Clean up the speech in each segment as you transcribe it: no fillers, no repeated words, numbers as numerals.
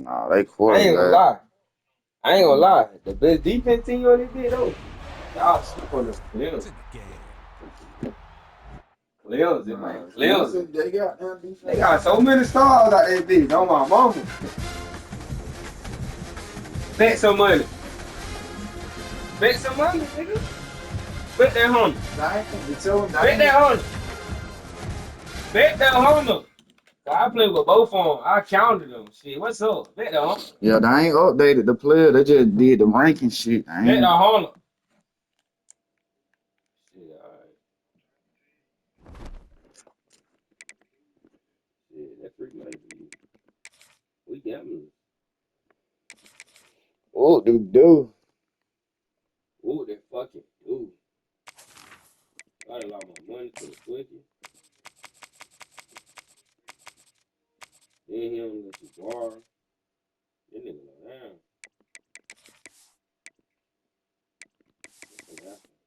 Nah, they I ain't gonna quarterback. lie. I ain't gonna lie. The best defense team on this bit though. Y'all sleep on the Cleveland. Cleveland, man. Nah, Cleveland. they got them They defense. got so many stars out there, bitch. On my mama. Bet some money. Bet some money, nigga. Bet that Honda. Bet that Honda. Bet that Honda. I played with both of them. I counted them. Shit, what's up? Bet that Honda. Yeah, they ain't updated the player. They just did the ranking shit. I Bet that ain't. Honda. Shit, alright. Shit, that freak money for you. We gamblers. Oh, do. Ooh, that fucking dude. I done lost my money to the quickie. Then he don't let you borrow. That nigga like, damn.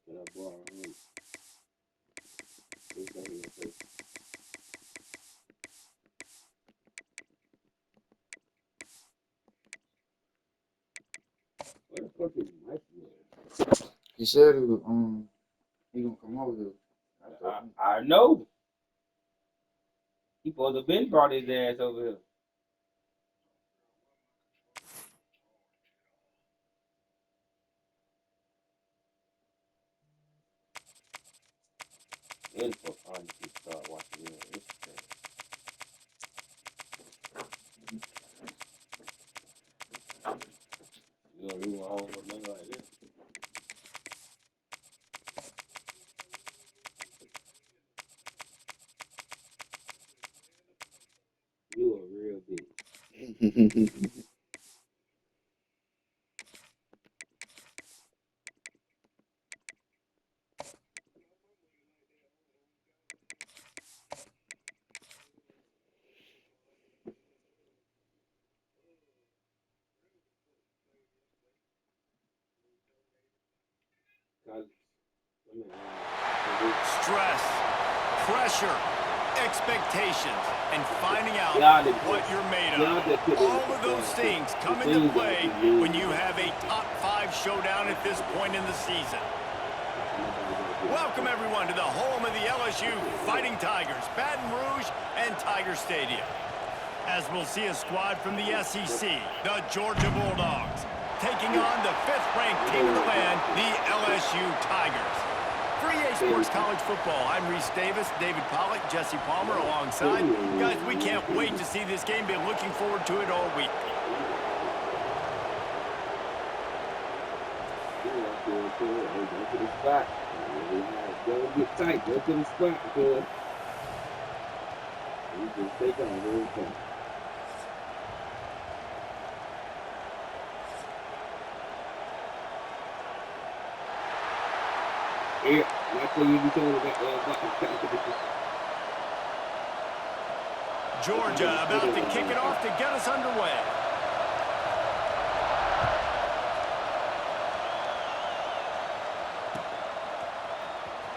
Can I borrow him? What he gonna say? Where the fuck is Mike? He said he gonna come over here. I know. He supposed to been brought his ass over here. And for fun to start watching it on Instagram. You know, you want home with nothing like this. You a real bitch. Stress, pressure, expectations, and finding out what you're made of. All of those things come into play when you have a top 5 showdown at this point in the season. Welcome, everyone, to the home of the LSU Fighting Tigers, Baton Rouge and Tiger Stadium. As we'll see a squad from the SEC, the Georgia Bulldogs, taking on the 5th-ranked team of the land, the LSU Tigers. For EA Sports College Football, I'm Reese Davis, David Pollack, Jesse Palmer alongside. Guys, we can't wait to see this game. Been looking forward to it all week. Go to the spot. Go get tight. Go to the spot because we can take on every time. Yeah, that's what you be talking about. Georgia about to kick it off to get us underway.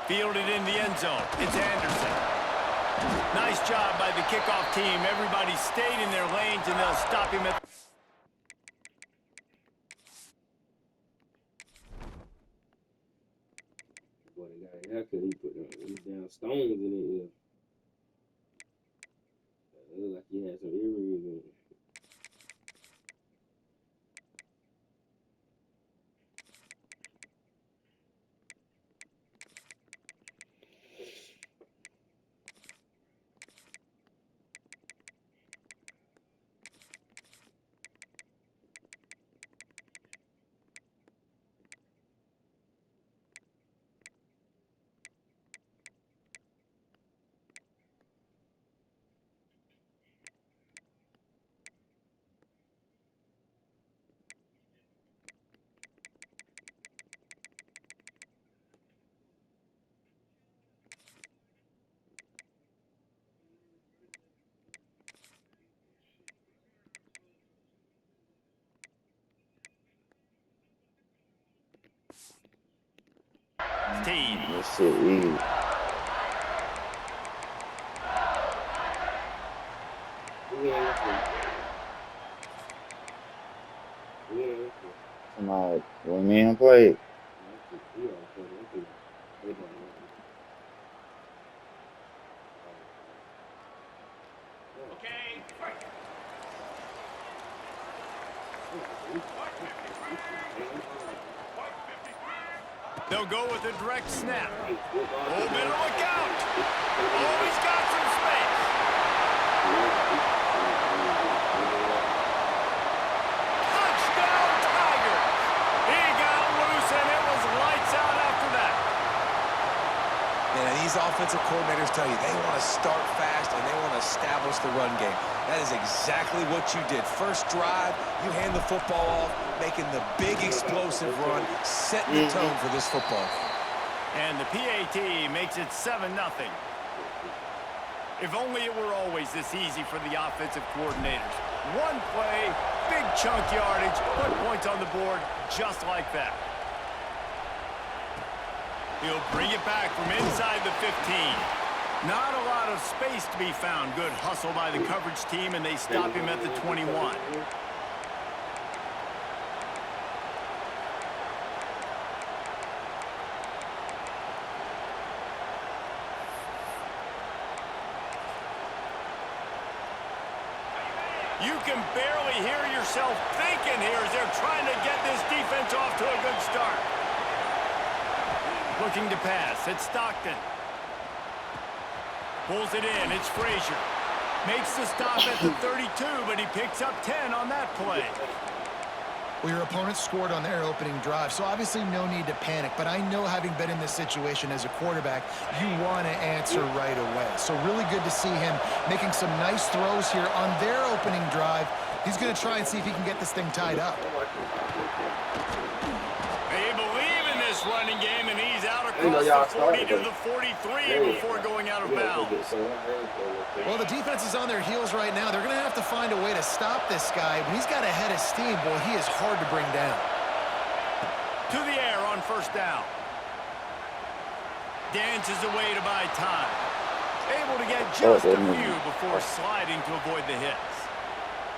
Fielded in the end zone. It's Anderson. Nice job by the kickoff team. Everybody stayed in their lanes, and they'll stop him at... Boy, the guy after he put them down stones in it. Yeah. It looked like he had some earrings in it. team. That shit easy. Somebody, when me and him played. They'll go with a direct snap. Oh, better look out. Oh, he's got some space. Touchdown, Tigers. He got loose, and it was lights out after that. And these offensive coordinators tell you they want to start fast and they want to establish the run game. That is exactly what you did. First drive, you hand the football off, making the big explosive run, setting the tone for this football game. And the PAT makes it 7-0. If only it were always this easy for the offensive coordinators. One play, big chunk yardage, put points on the board just like that. He'll bring it back from inside the 15. Not a lot of space to be found. Good hustle by the coverage team, and they stop him at the 21. You can barely hear yourself thinking here as they're trying to get this defense off to a good start. Looking to pass, it's Stockton. Pulls it in, it's Frazier. Makes the stop at the 32, but he picks up 10 on that play. Well, your opponent scored on their opening drive, so obviously no need to panic. But I know, having been in this situation as a quarterback, you want to answer right away. So really good to see him making some nice throws here on their opening drive. He's going to try and see if he can get this thing tied up. They believe in this running game, and he's out across the 40 to the 43 before going out of bounds. Well, the defense is on their heels right now. They're going to have to find a way to stop this guy. When he's got a head of steam, boy, he is hard to bring down. To the air on first down. Dances away to buy time. Able to get just a few before sliding to avoid the hits.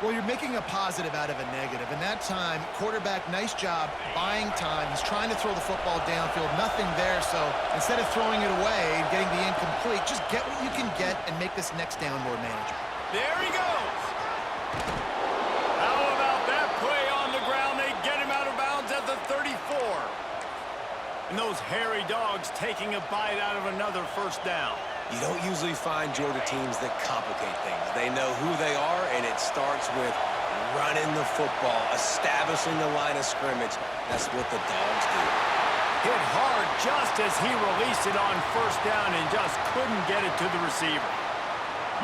Well, you're making a positive out of a negative. And that time, quarterback, nice job buying time. He's trying to throw the football downfield. Nothing there, so instead of throwing it away and getting the incomplete, just get what you can get and make this next down more manageable. There he goes. How about that play on the ground? They get him out of bounds at the 34. And those hairy dogs taking a bite out of another first down. You don't usually find Georgia teams that complicate things. They know who they are, and it starts with running the football, establishing the line of scrimmage. That's what the Dogs do. Hit hard just as he released it on first down and just couldn't get it to the receiver.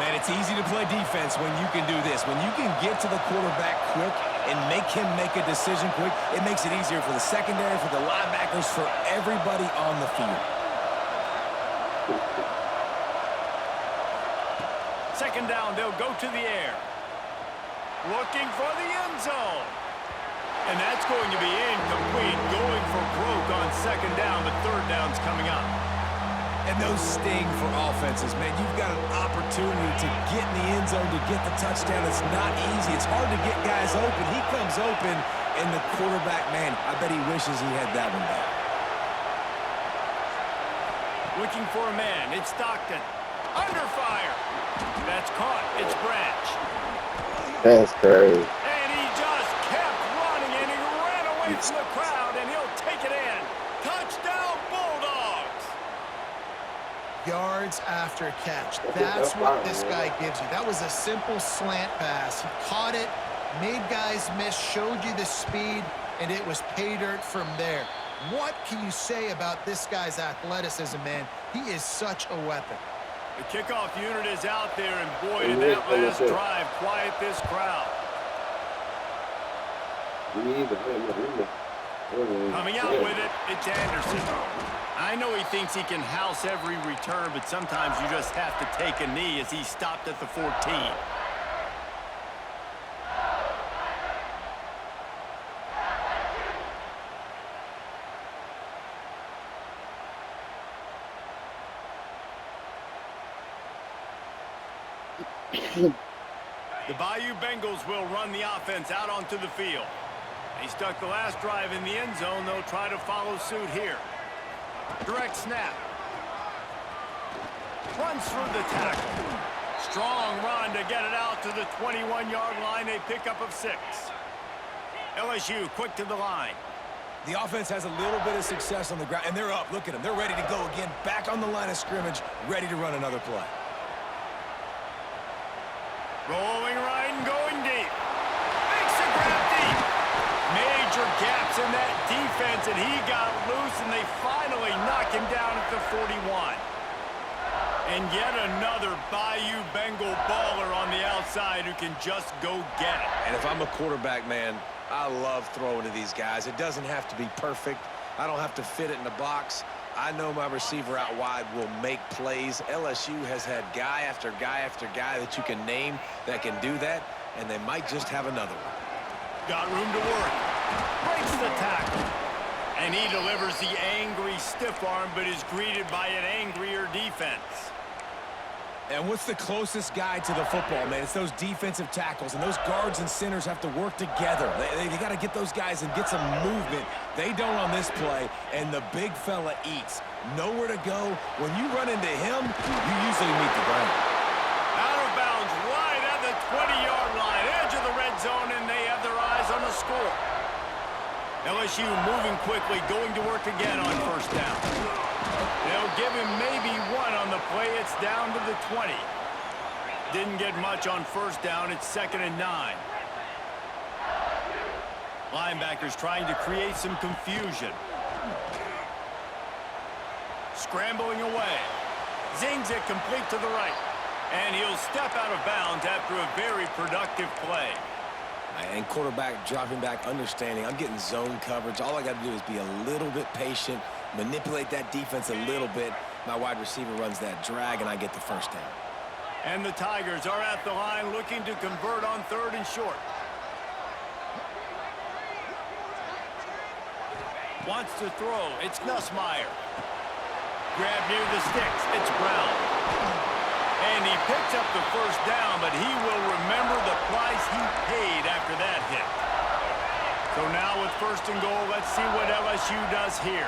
Man, it's easy to play defense when you can do this. When you can get to the quarterback quick and make him make a decision quick, it makes it easier for the secondary, for the linebackers, for everybody on the field. Second down, they'll go to the air. Looking for the end zone. And that's going to be incomplete. Going for broke on second down, but third down's coming up. And those sting for offenses, man. You've got an opportunity to get in the end zone, to get the touchdown. It's not easy. It's hard to get guys open. He comes open, and the quarterback, man, I bet he wishes he had that one back. Looking for a man. It's Stockton. Under fire. That's caught. It's Branch. That's crazy. And he just kept running, and he ran away from the crowd, and he'll take it in. Touchdown, Bulldogs. Yards after catch. That's what this guy gives you. That was a simple slant pass. He caught it, made guys miss, showed you the speed, and it was pay dirt from there. What can you say about this guy's athleticism, man? He is such a weapon. The kickoff unit is out there, and boy, did that last drive quiet this crowd. Coming out with it, it's Anderson. I know he thinks he can house every return, but sometimes you just have to take a knee as he stopped at the 14. The Bayou Bengals will run the offense out onto the field. He stuck the last drive in the end zone. They'll try to follow suit here. Direct snap. Runs through the tackle. Strong run to get it out to the 21-yard line. A pickup of 6. LSU quick to the line. The offense has a little bit of success on the ground, and they're up. Look at them. They're ready to go again. Back on the line of scrimmage, ready to run another play. Rolling right and going deep. Makes the grab deep. Major gaps in that defense, and he got loose, and they finally knock him down at the 41. And yet another Bayou Bengal baller on the outside who can just go get it. And if I'm a quarterback, man, I love throwing to these guys. It doesn't have to be perfect. I don't have to fit it in the box. I know my receiver out wide will make plays. LSU has had guy after guy after guy that you can name that can do that, and they might just have another one. Got room to work. Breaks the tackle. And he delivers the angry stiff arm, but is greeted by an angrier defense. And what's the closest guy to the football, man? It's those defensive tackles, and those guards and centers have to work together. They got to get those guys and get some movement. They don't on this play, and the big fella eats. Nowhere to go. When you run into him, you usually meet the ground. Out of bounds right at the 20-yard line, edge of the red zone, and they have their eyes on the score. LSU moving quickly, going to work again on first down. They'll give him maybe one on the play. It's down to the 20. Didn't get much on first down. It's 2nd and 9. Linebackers trying to create some confusion. Scrambling away. Zings it complete to the right. And he'll step out of bounds after a very productive play. And quarterback dropping back, understanding I'm getting zone coverage. All I got to do is be a little bit patient, manipulate that defense a little bit. My wide receiver runs that drag, and I get the first down. And the Tigers are at the line looking to convert on 3rd and short. Wants to throw. It's Nussmeier. Grab near the sticks. It's Brown. And he picks up the first down, but he will remember the price he paid after that hit. So now with 1st and goal, let's see what LSU does here.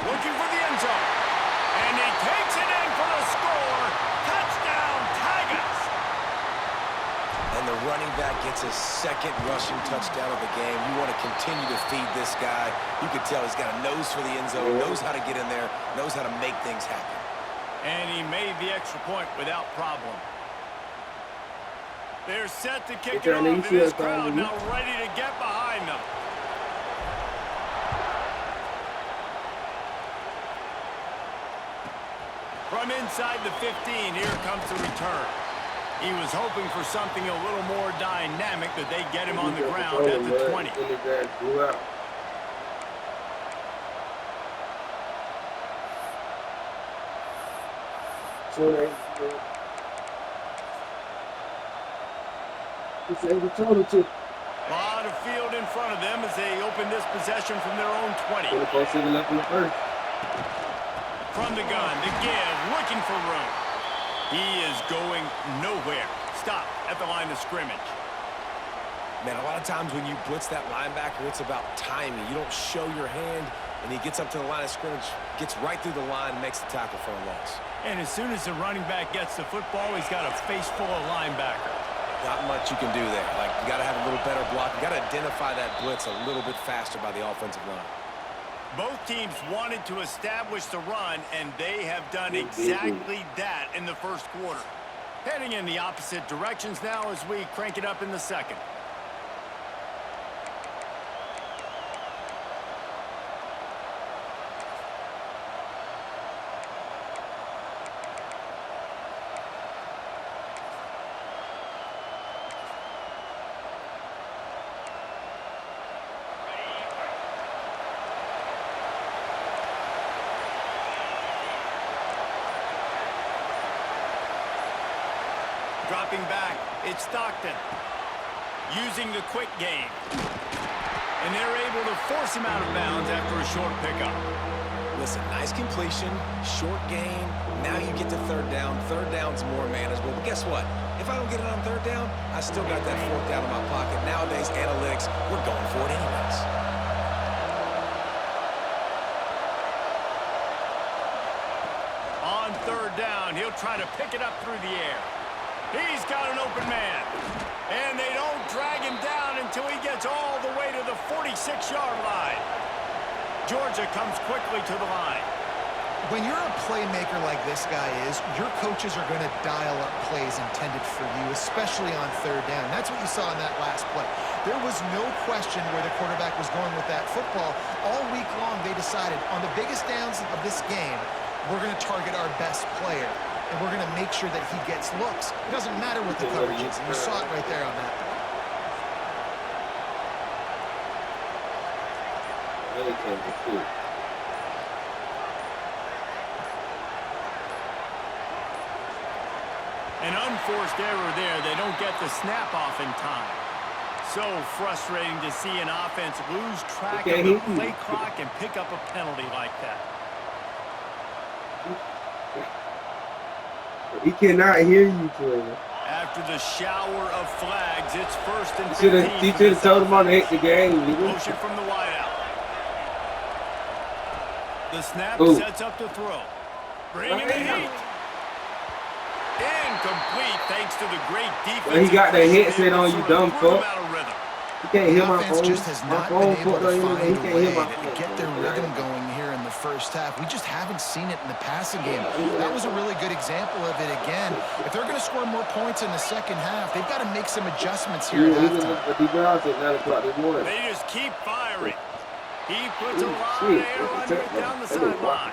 Looking for the end zone. And he takes it in for the score. Touchdown, Tigers! And the running back gets his 2nd rushing touchdown of the game. You want to continue to feed this guy. You can tell he's got a nose for the end zone, knows how to get in there, knows how to make things happen. And he made the extra point without problem. They're set to kick it off, and this crowd now ready to get behind them. From inside the 15, here comes the return. He was hoping for something a little more dynamic, but they get him on the ground at the 20. A lot of field in front of them as they open this possession from their own 20. From the gun, the give, looking for room. He is going nowhere. Stop at the line of scrimmage. Man, a lot of times when you blitz that linebacker, it's about timing. You don't show your hand, and he gets up to the line of scrimmage, gets right through the line, and makes the tackle for a loss. And as soon as the running back gets the football, he's got a face full of linebacker. Not much you can do there. Like, you got to have a little better block. You got to identify that blitz a little bit faster by the offensive line. Both teams wanted to establish the run, and they have done exactly that in the first quarter. Heading in the opposite directions now as we crank it up in the second. Dropping back, it's Stockton. Using the quick game. And they're able to force him out of bounds after a short pickup. Listen, nice completion, short gain. Now you get to third down. Third down's more manageable. But guess what? If I don't get it on third down, I still got that fourth down in my pocket. Nowadays, analytics, we're going for it anyways. On third down, he'll try to pick it up through the air. He's got an open man. And they don't drag him down until he gets all the way to the 46-yard line. Georgia comes quickly to the line. When you're a playmaker like this guy is, your coaches are going to dial up plays intended for you, especially on third down. That's what you saw in that last play. There was no question where the quarterback was going with that football. All week long, they decided on the biggest downs of this game, we're going to target our best player, and we're going to make sure that he gets looks. It doesn't matter what the coverage is. You saw it right there on that play. An unforced error there. They don't get the snap off in time. So frustrating to see an offense lose track of the play clock and pick up a penalty like that. He cannot hear you, Taylor. After the shower of flags, it's first and 15. He should have told him on to hit the game. Motion from the wideout. The snap sets up to throw. Bringing the heat. Incomplete thanks to the great defense. Well, he got that headset on, you dumb fuck. You can't hear my phone. Just has not been able to find a way to get their rhythm going here in the first half. We just haven't seen it in the passing game. That was a really good example of it again. If they're going to score more points in the second half, they've got to make some adjustments here at halftime. They just keep firing. He puts a lot of air under it down the sideline.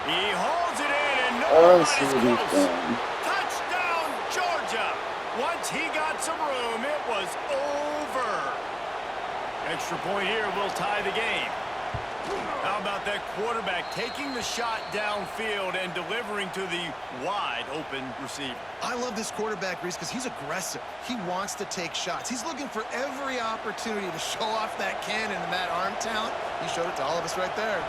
He holds it in and nobody's close. Touchdown, Georgia. Once he got some room, it was over. Extra point here will tie the game. How about that quarterback taking the shot downfield and delivering to the wide-open receiver? I love this quarterback, Reese, because he's aggressive. He wants to take shots. He's looking for every opportunity to show off that cannon and that arm talent. He showed it to all of us right there.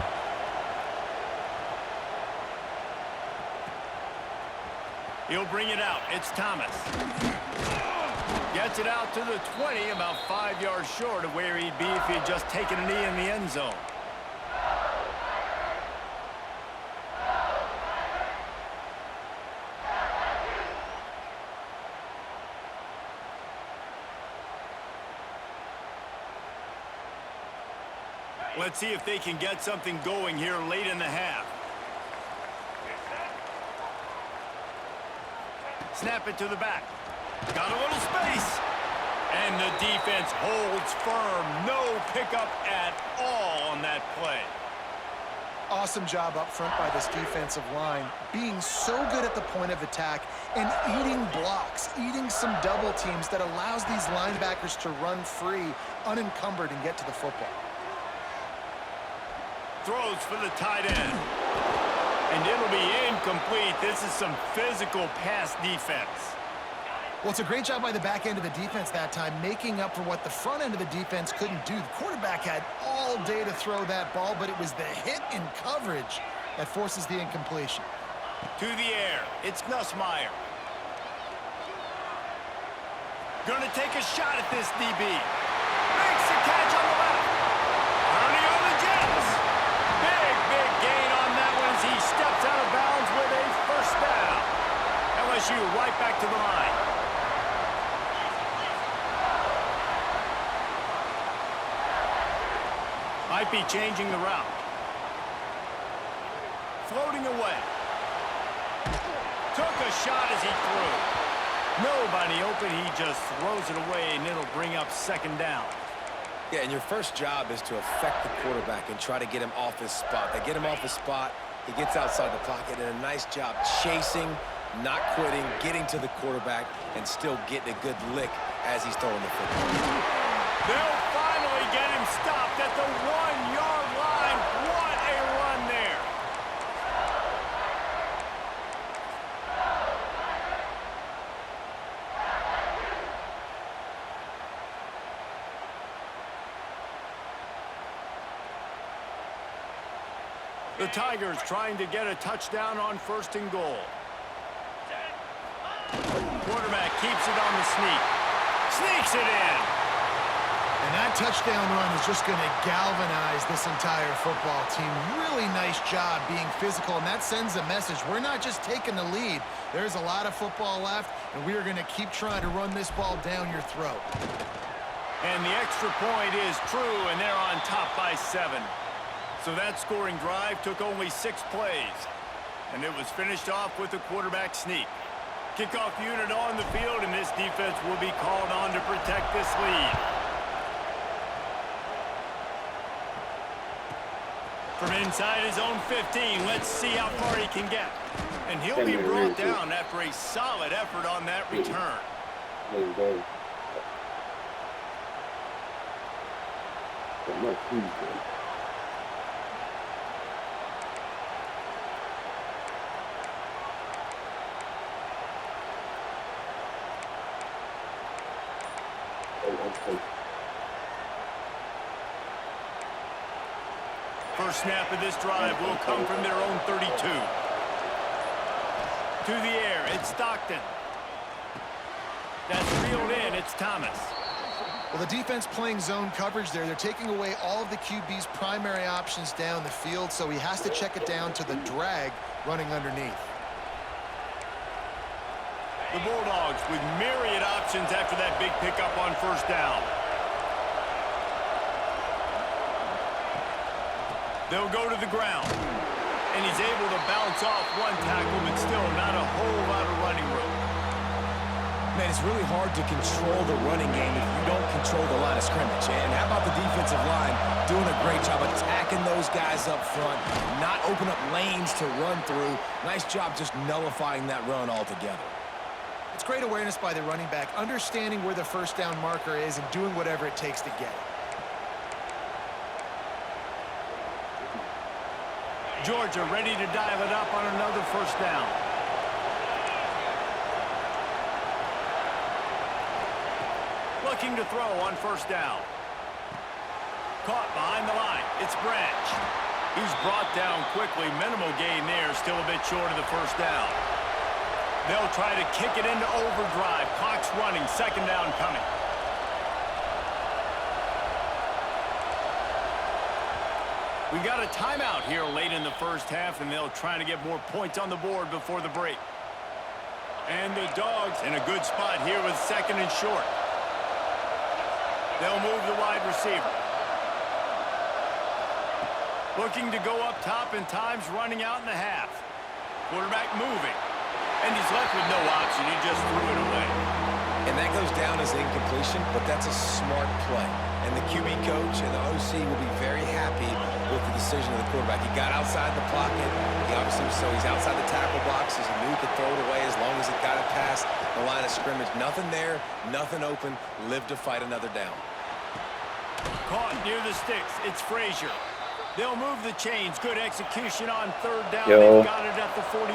He'll bring it out. It's Thomas. Gets it out to the 20, about 5 yards short of where he'd be if he had just taken a knee in the end zone. Let's see if they can get something going here late in the half. Snap it to the back. Got a little space. And the defense holds firm. No pickup at all on that play. Awesome job up front by this defensive line, being so good at the point of attack and eating blocks, eating some double teams that allows these linebackers to run free, unencumbered, and get to the football. Throws for the tight end. And it'll be incomplete. This is some physical pass defense. Well, it's a great job by the back end of the defense that time, making up for what the front end of the defense couldn't do. The quarterback had all day to throw that ball, but it was the hit in coverage that forces the incompletion. To the air, it's Nussmeier. Gonna take a shot at this DB. Makes the catch on the left. Turning on the Jets. Big gain on that one as he steps out of bounds with a first down. LSU right back to the line. Might be changing the route. Floating away. Took a shot as he threw. Nobody open. He just throws it away, and it'll bring up second down. Yeah, and your first job is to affect the quarterback and try to get him off his spot. They get him off his spot. He gets outside the pocket, and a nice job chasing, not quitting, getting to the quarterback, and still getting a good lick as he's throwing the football. They'll finally get him stopped at the 1-yard line. What a run there. The Tigers trying to get a touchdown on 1st and goal. Quarterback keeps it on the sneak. Sneaks it in. And that touchdown run is just going to galvanize this entire football team. Really nice job being physical, and that sends a message. We're not just taking the lead. There's a lot of football left, and we are going to keep trying to run this ball down your throat. And the extra point is true, and they're on top by 7. So that scoring drive took only 6 plays, and it was finished off with a quarterback sneak. Kickoff unit on the field, and this defense will be called on to protect this lead. From inside his own 15, let's see how far he can get. And he'll be brought down after a solid effort on that return. First snap of this drive will come from their own 32. To the air, it's Stockton. That's reeled in, it's Thomas. Well, the defense playing zone coverage there. They're taking away all of the QB's primary options down the field, so he has to check it down to the drag running underneath. The Bulldogs with myriad options after that big pickup on 1st down. They'll go to the ground. And he's able to bounce off one tackle, but still not a whole lot of running room. Man, it's really hard to control the running game if you don't control the line of scrimmage. And how about the defensive line doing a great job attacking those guys up front, not open up lanes to run through. Nice job just nullifying that run altogether. It's great awareness by the running back, understanding where the first down marker is and doing whatever it takes to get it. Georgia ready to dial it up on another 1st down. Looking to throw on 1st down. Caught behind the line. It's Branch. He's brought down quickly. Minimal gain there. Still a bit short of the 1st down. They'll try to kick it into overdrive. Clock's running. 2nd down coming. We got a timeout here late in the 1st half, and they'll try to get more points on the board before the break. And the Dogs in a good spot here with 2nd and short. They'll move the wide receiver. Looking to go up top, and time's running out in the half. Quarterback moving. And he's left with no option. He just threw it away. And that goes down as incompletion, but that's a smart play. And the QB coach and the OC will be very happy with the decision of the quarterback. He got outside the pocket. He's outside the tackle boxes. He knew he could throw it away as long as it got it past the line of scrimmage. Nothing there, nothing open. Live to fight another down. Caught near the sticks. It's Frazier. They'll move the chains. Good execution on 3rd down. They've got it at the 41.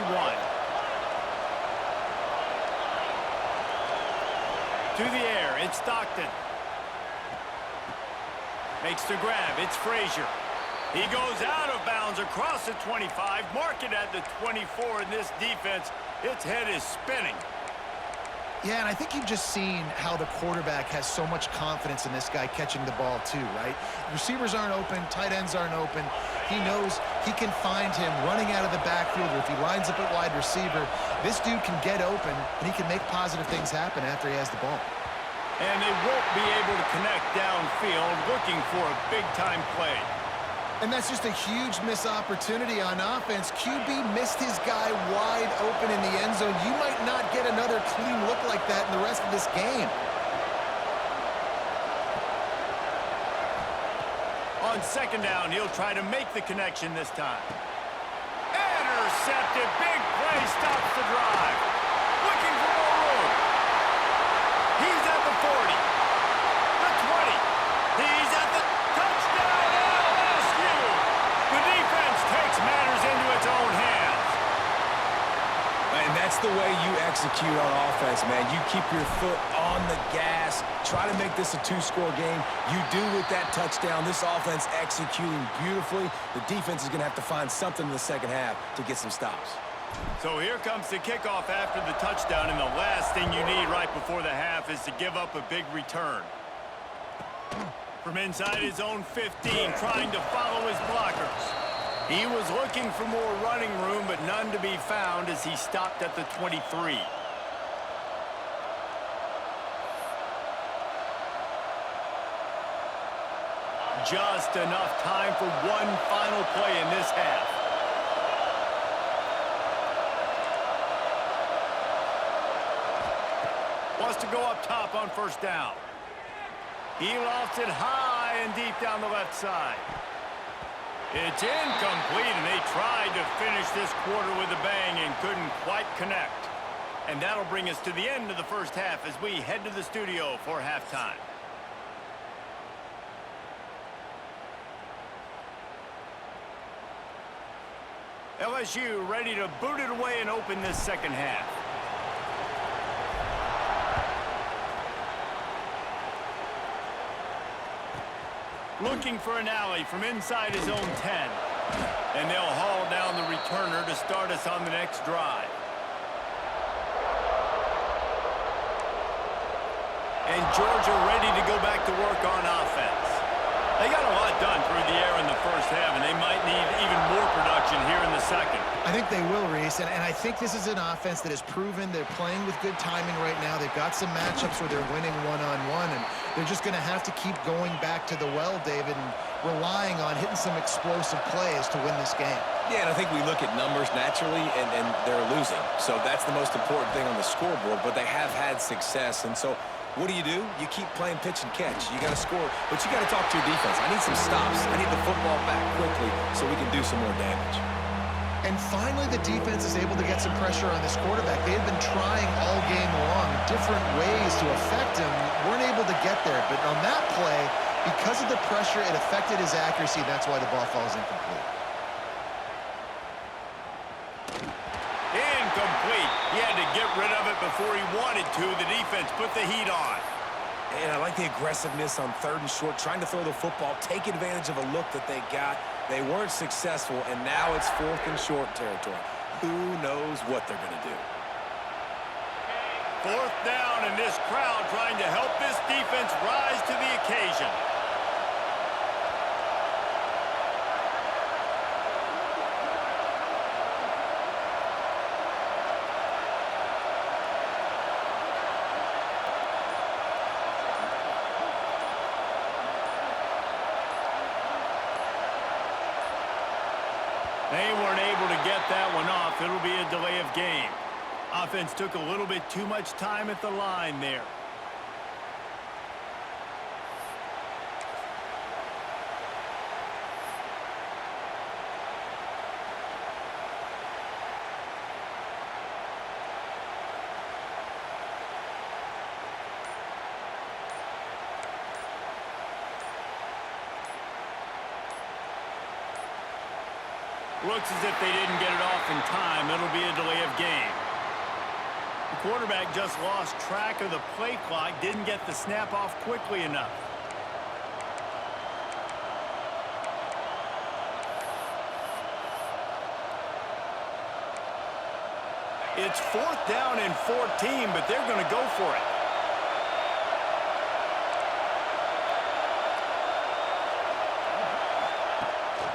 To the air, it's Stockton. Makes the grab, it's Frazier. He goes out of bounds across the 25, mark it at the 24, and this defense, its head is spinning. Yeah, and I think you've just seen how the quarterback has so much confidence in this guy catching the ball too, right? Receivers aren't open, tight ends aren't open. He knows he can find him running out of the backfield, or if he lines up at wide receiver, this dude can get open, and he can make positive things happen after he has the ball. And they won't be able to connect downfield, looking for a big-time play. And that's just a huge missed opportunity on offense. QB missed his guy wide open in the end zone. You might not get another clean look like that in the rest of this game. On 2nd down, he'll try to make the connection this time. Intercepted. Big play stops the drive. Looking for more room. He's at the 40. The 20. He's at the touchdown LSU. The defense takes matters into its own hands. And that's the way you execute execute on offense, man. You keep your foot on the gas. Try to make this a two-score game. You do with that touchdown. This offense executing beautifully. The defense is going to have to find something in the second half to get some stops. So here comes the kickoff after the touchdown, and the last thing you need right before the half is to give up a big return. From inside his own 15, trying to follow his blockers. He was looking for more running room, but none to be found as he stopped at the 23. Just enough time for one final play in this half. Wants to go up top on first down. He lofts it high and deep down the left side. It's incomplete, and they tried to finish this quarter with a bang and couldn't quite connect. And that'll bring us to the end of the first half as we head to the studio for halftime. LSU ready to boot it away and open this second half. Looking for an alley from inside his own 10. And they'll haul down the returner to start us on the next drive. And Georgia ready to go back to work on offense. They got a lot done through the air in the first half, and they might need even more production here in the second. I think they will, Reese, and I think this is an offense that has proven they're playing with good timing right now. They've got some matchups where they're winning one-on-one, and they're just going to have to keep going back to the well, David, and relying on hitting some explosive plays to win this game. Yeah, and I think we look at numbers naturally, and they're losing. So that's the most important thing on the scoreboard, but they have had success, and so what do? You keep playing pitch and catch. You got to score, but you got to talk to your defense. I need some stops. I need the football back quickly so we can do some more damage. And finally, the defense is able to get some pressure on this quarterback. They had been trying all game long, different ways to affect him. Weren't able to get there, but on that play, because of the pressure, it affected his accuracy. That's why the ball falls incomplete. Incomplete. He had to get rid of it before he wanted to. The defense put the heat on. And I like the aggressiveness on 3rd and short, trying to throw the football, take advantage of a look that they got. They weren't successful, and now it's 4th and short territory. Who knows what they're going to do? 4th down, and this crowd trying to help this defense rise to the occasion. They weren't able to get that one off. It'll be a delay of game. Offense took a little bit too much time at the line there. Looks as if they didn't get it off in time. It'll be a delay of game. The quarterback just lost track of the play clock, didn't get the snap off quickly enough. It's 4th down and 14, but they're going to go for it.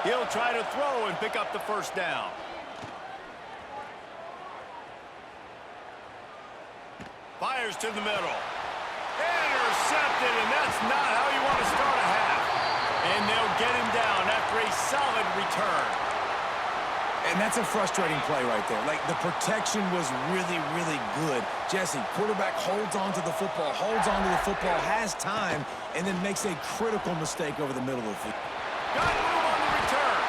He'll try to throw and pick up the first down. Fires to the middle. Intercepted, and that's not how you want to start a half. And they'll get him down after a solid return. And that's a frustrating play right there. Like, the protection was really, really good. Jesse, quarterback holds on to the football, has time, and then makes a critical mistake over the middle of the field. Got room on the return.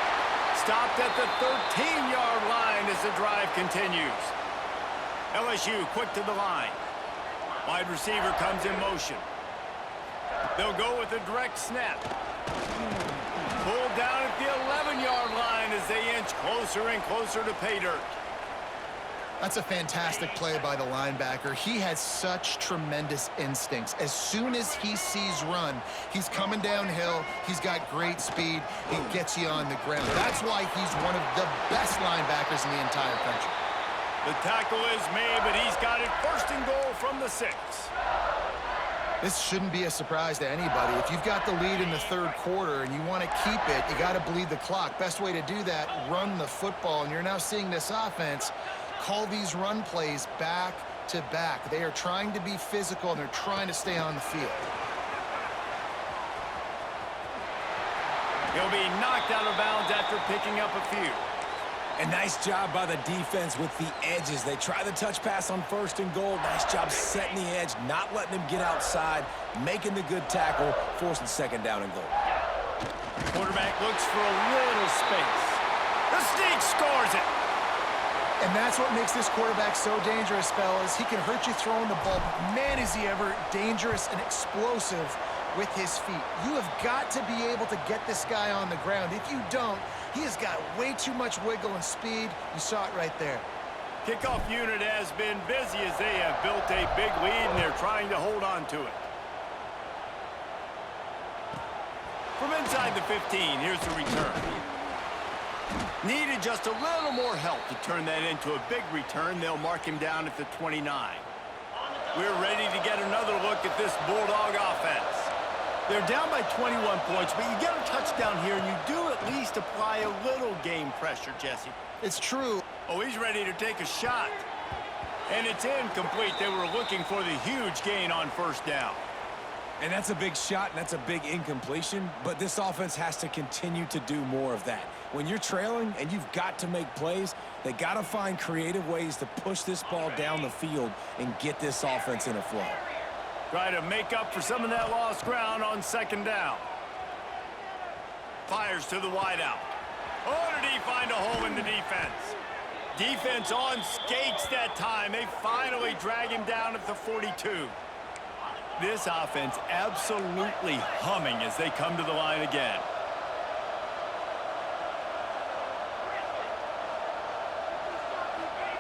Stopped at the 13-yard line as the drive continues. LSU quick to the line. Wide receiver comes in motion. They'll go with a direct snap. Pulled down at the 11-yard line as they inch closer and closer to pay dirt. That's a fantastic play by the linebacker. He has such tremendous instincts. As soon as he sees run, he's coming downhill. He's got great speed. He gets you on the ground. That's why he's one of the best linebackers in the entire country. The tackle is made, but he's got it first and goal from the 6. This shouldn't be a surprise to anybody. If you've got the lead in the third quarter and you want to keep it, you got to bleed the clock. Best way to do that, run the football. And you're now seeing this offense call these run plays back to back. They are trying to be physical, and they're trying to stay on the field. He'll be knocked out of bounds after picking up a few. A nice job by the defense with the edges. They try the touch pass on first and goal. Nice job setting the edge, not letting him get outside, making the good tackle, forcing second down and goal. Quarterback looks for a little space. The sneak scores it. And that's what makes this quarterback so dangerous, fellas. He can hurt you throwing the ball, but man, is he ever dangerous and explosive with his feet. You have got to be able to get this guy on the ground. If you don't, he has got way too much wiggle and speed. You saw it right there. Kickoff unit has been busy as they have built a big lead, and they're trying to hold on to it. From inside the 15, here's the return. Needed just a little more help to turn that into a big return. They'll mark him down at the 29. We're ready to get another look at this Bulldog offense. They're down by 21 points, but you get a touchdown here, and you do at least apply a little game pressure, Jesse. It's true. Oh, he's ready to take a shot. And it's incomplete. They were looking for the huge gain on first down. And that's a big shot, and that's a big incompletion, but this offense has to continue to do more of that. When you're trailing and you've got to make plays, they got to find creative ways to push this ball down the field and get this offense in a flow. Try to make up for some of that lost ground on second down. Fires to the wideout. Oh, did he find a hole in the defense? Defense on skates that time. They finally drag him down at the 42. This offense absolutely humming as they come to the line again.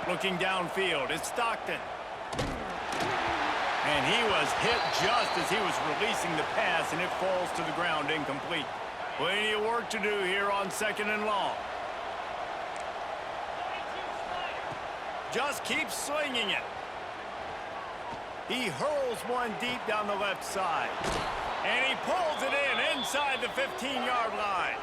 Looking downfield, it's Stockton. And he was hit just as he was releasing the pass, and it falls to the ground incomplete. Plenty of work to do here on second and long. Just keeps swinging it. He hurls one deep down the left side. And he pulls it in inside the 15-yard line.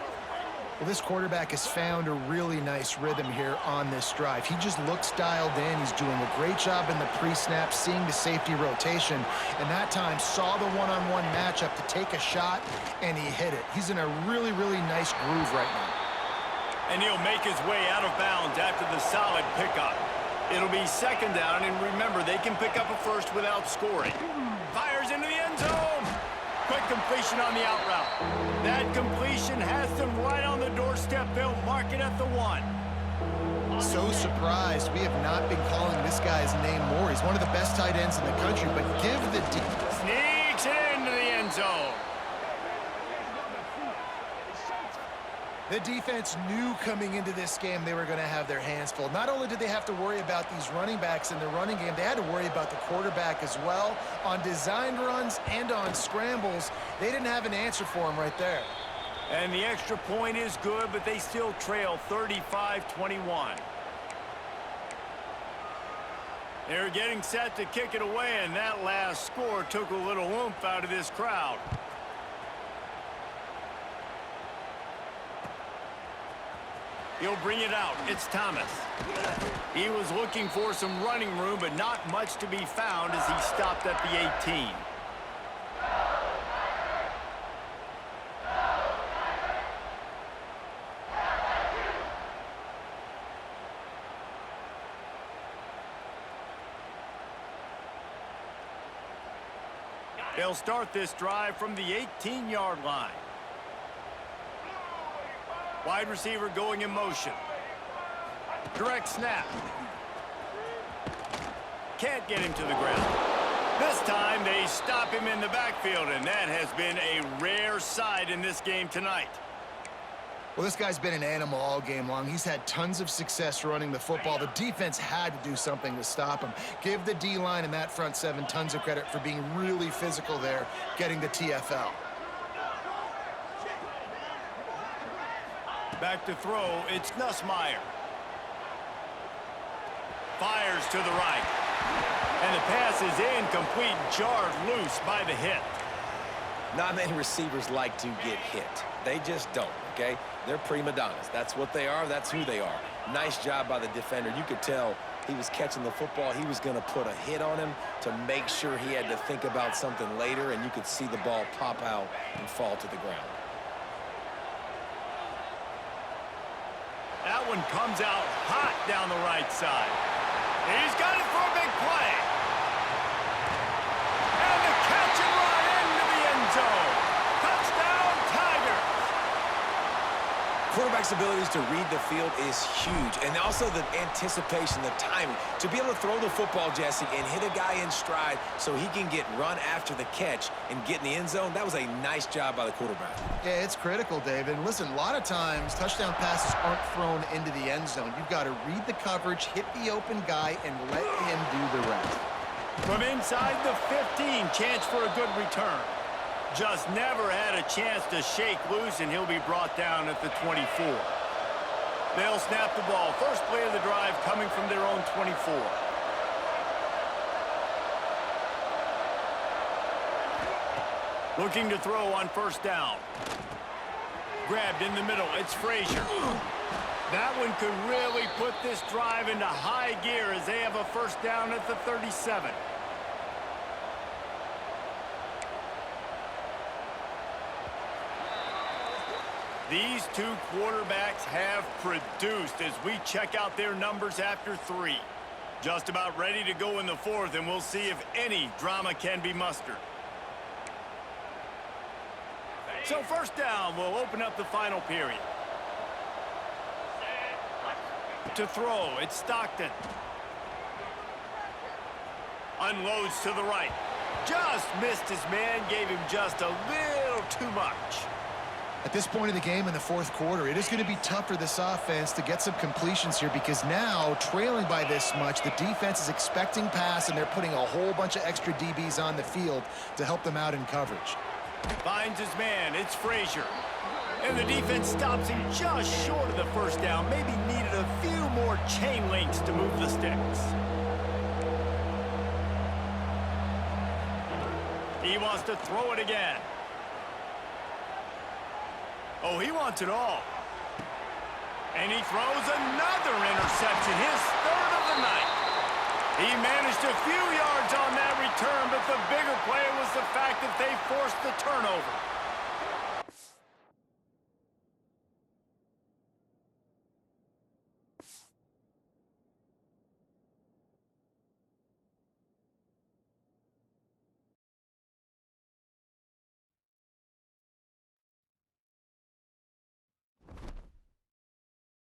Well, this quarterback has found a really nice rhythm here on this drive. He just looks dialed in. He's doing a great job in the pre-snap, seeing the safety rotation, and that time saw the one-on-one matchup to take a shot, and he hit it. He's in a really, really nice groove right now. And he'll make his way out of bounds after the solid pickup. It'll be second down, and remember, they can pick up a first without scoring. Fires into the end zone. Quick completion on the out route. That completion has them right on the doorstep. They'll mark it at the 1. So surprised we have not been calling this guy's name more. He's one of the best tight ends in the country, but give the Sneaks it into the end zone. The defense knew coming into this game they were going to have their hands full. Not only did they have to worry about these running backs in the running game, they had to worry about the quarterback as well. On designed runs and on scrambles, they didn't have an answer for him right there. And the extra point is good, but they still trail 35-21. They're getting set to kick it away, and that last score took a little oomph out of this crowd. He'll bring it out. It's Thomas. He was looking for some running room, but not much to be found as he stopped at the 18. They'll start this drive from the 18-yard line. Wide receiver going in motion. Direct snap. Can't get him to the ground. This time they stop him in the backfield, and that has been a rare sight in this game tonight. Well, this guy's been an animal all game long. He's had tons of success running the football. The defense had to do something to stop him. Give the D-line and that front seven tons of credit for being really physical there, getting the TFL. Back to throw, it's Nussmeier. Fires to the right. And the pass is incomplete, jarred loose by the hit. Not many receivers like to get hit. They just don't, okay? They're prima donnas. That's what they are. That's who they are. Nice job by the defender. You could tell he was catching the football. He was going to put a hit on him to make sure he had to think about something later, and you could see the ball pop out and fall to the ground. That one comes out hot down the right side. He's got it for a big play. And the catch and run into the end zone. Touchdown, Tigers. Quarterback's abilities to read the field is huge, and also the anticipation, the timing. To be able to throw the football, Jesse, and hit a guy in stride so he can get run after the catch and get in the end zone, that was a nice job by the quarterback. Yeah, it's critical, David. And listen, a lot of times touchdown passes aren't thrown into the end zone. You've got to read the coverage, hit the open guy, and let him do the rest. From inside the 15, chance for a good return. Just never had a chance to shake loose, and he'll be brought down at the 24. They'll snap the ball. First play of the drive coming from their own 24. Looking to throw on first down. Grabbed in the middle. It's Frazier. That one could really put this drive into high gear as they have a first down at the 37. These two quarterbacks have produced as we check out their numbers after 3. Just about ready to go in the 4th, and we'll see if any drama can be mustered. So first down will open up the final period. To throw, it's Stockton. Unloads to the right. Just missed his man, gave him just a little too much. At this point of the game in the 4th quarter, it is going to be tough for this offense to get some completions here because now, trailing by this much, the defense is expecting pass, and they're putting a whole bunch of extra DBs on the field to help them out in coverage. Finds his man. It's Frazier. And the defense stops him just short of the first down. Maybe needed a few more chain links to move the sticks. He wants to throw it again. Oh, he wants it all. And he throws another interception, his 3rd of the night. He managed a few yards on that return, but the bigger play was the fact that they forced the turnover.